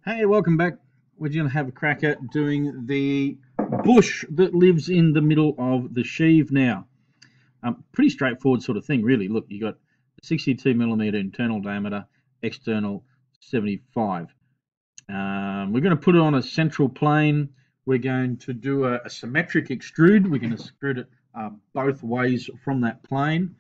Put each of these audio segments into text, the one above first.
Hey, welcome back. We're going to have a crack at doing the bush that lives in the middle of the sheave now. Pretty straightforward sort of thing, really. Look, you got 62mm internal diameter, external 75. We're going to put it on a central plane. We're going to do a symmetric extrude. We're going to extrude it both ways from that plane.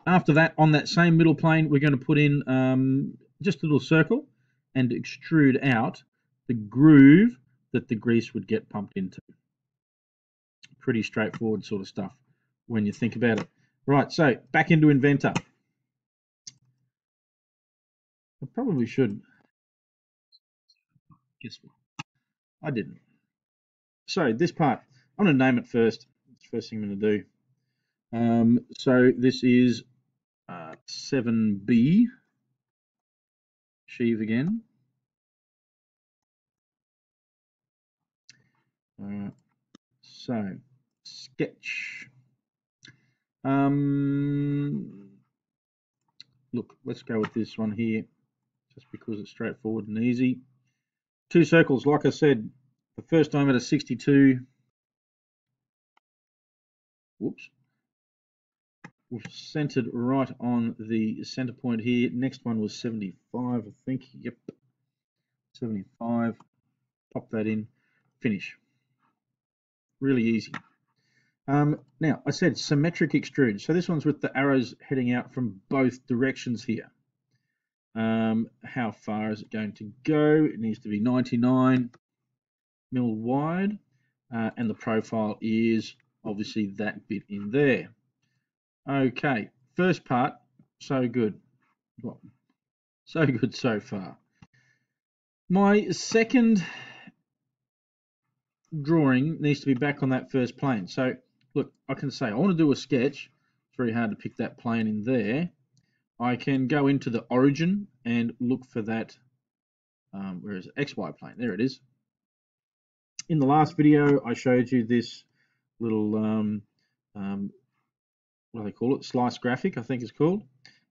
After that, on that same middle plane, we're going to put in just a little circle and extrude out the groove that the grease would get pumped into. Pretty straightforward sort of stuff when you think about it. Right, so back into Inventor. I probably should. Guess what? I didn't. So this part, I'm going to name it first. That's the first thing I'm going to do. So this is 7B. Sheave again. So sketch. Look, let's go with this one here, just because it's straightforward and easy. Two circles, like I said, the first diameter 62. Whoops. We're centered right on the center point here. Next one was 75, I think. Yep. 75. Pop that in. Finish. Really easy. Now, I said symmetric extrude. So this one's with the arrows heading out from both directions here. How far is it going to go? It needs to be 99 mil wide, and the profile is obviously that bit in there. Okay, first part, so good. Well, so good so far. My second drawing needs to be back on that first plane. So look, I can say I want to do a sketch. It's very hard to pick that plane in there. I can go into the origin and look for that. Where is it? XY plane? There it is. In the last video, I showed you this little, what do they call it? Slice graphic, I think it's called.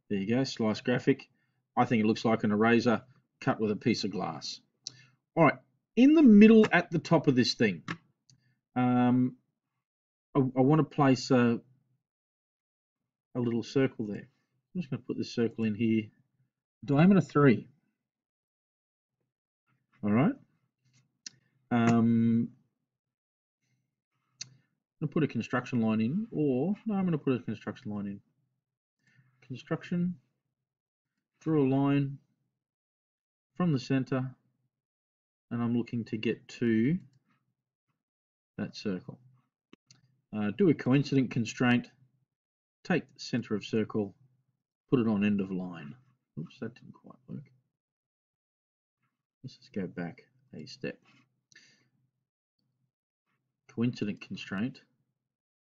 There you go, slice graphic. I think it looks like an eraser cut with a piece of glass. All right, in the middle at the top of this thing, I want to place a little circle there. I'm just going to put this circle in here. Diameter 3. All right. I'm going to put a construction line in, or no, I'm going to put a construction line in. Construction, draw a line from the center, and I'm looking to get to that circle. Do a coincident constraint, take the center of circle, put it on end of line. Oops, that didn't quite work. Let's just go back a step. Coincident constraint,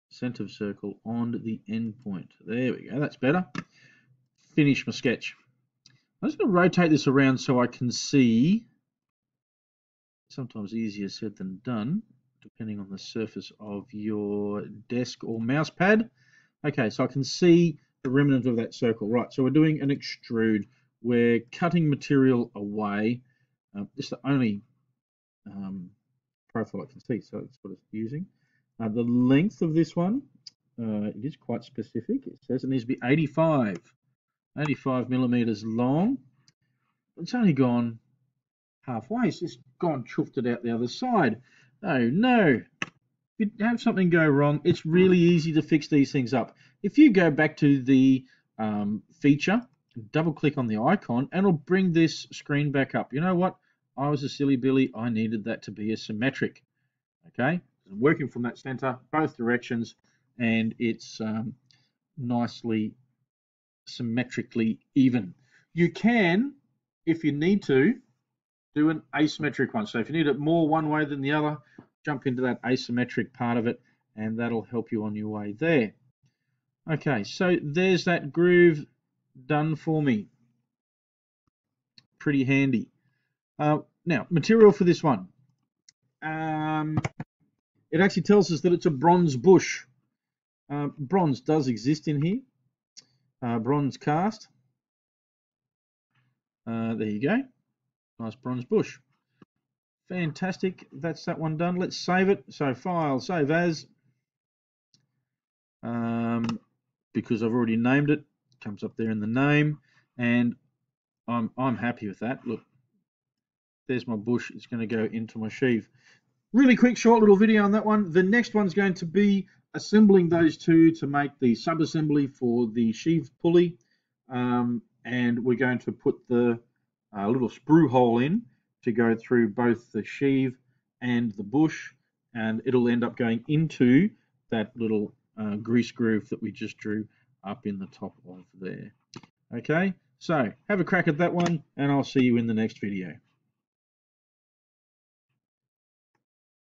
center of circle on the end point. There we go, that's better. Finish my sketch. I'm just going to rotate this around so I can see. Sometimes easier said than done, depending on the surface of your desk or mouse pad. Okay, so I can see the remnant of that circle. Right, so we're doing an extrude. We're cutting material away. This is the only profile I can see, so that's what it's using. The length of this one, it is quite specific. It says it needs to be 85 millimeters long. It's only gone halfway. It's just gone chuffed it out the other side. Oh no. If you have something go wrong, it's really easy to fix these things up. If you go back to the feature, double click on the icon, and it'll bring this screen back up. You know what? I was a silly Billy. I needed that to be a symmetric. Okay, I'm working from that center, both directions, and it's nicely symmetrically even. You can, if you need to, do an asymmetric one. So if you need it more one way than the other, jump into that asymmetric part of it, and that'll help you on your way there. Okay, so there's that groove done for me. Pretty handy. Now, material for this one. It actually tells us that it's a bronze bush. Bronze does exist in here. Bronze cast. There you go. Nice bronze bush. Fantastic. That's that one done. Let's save it. So file, save as. Because I've already named it. Comes up there in the name, and I'm happy with that. Look, there's my bush. It's going to go into my sheave. Really quick, short little video on that one. The next one's going to be assembling those two to make the sub-assembly for the sheave pulley. And we're going to put the little sprue hole in to go through both the sheave and the bush, and it'll end up going into that little grease groove that we just drew up in the top of there. Okay, so have a crack at that one, and I'll see you in the next video.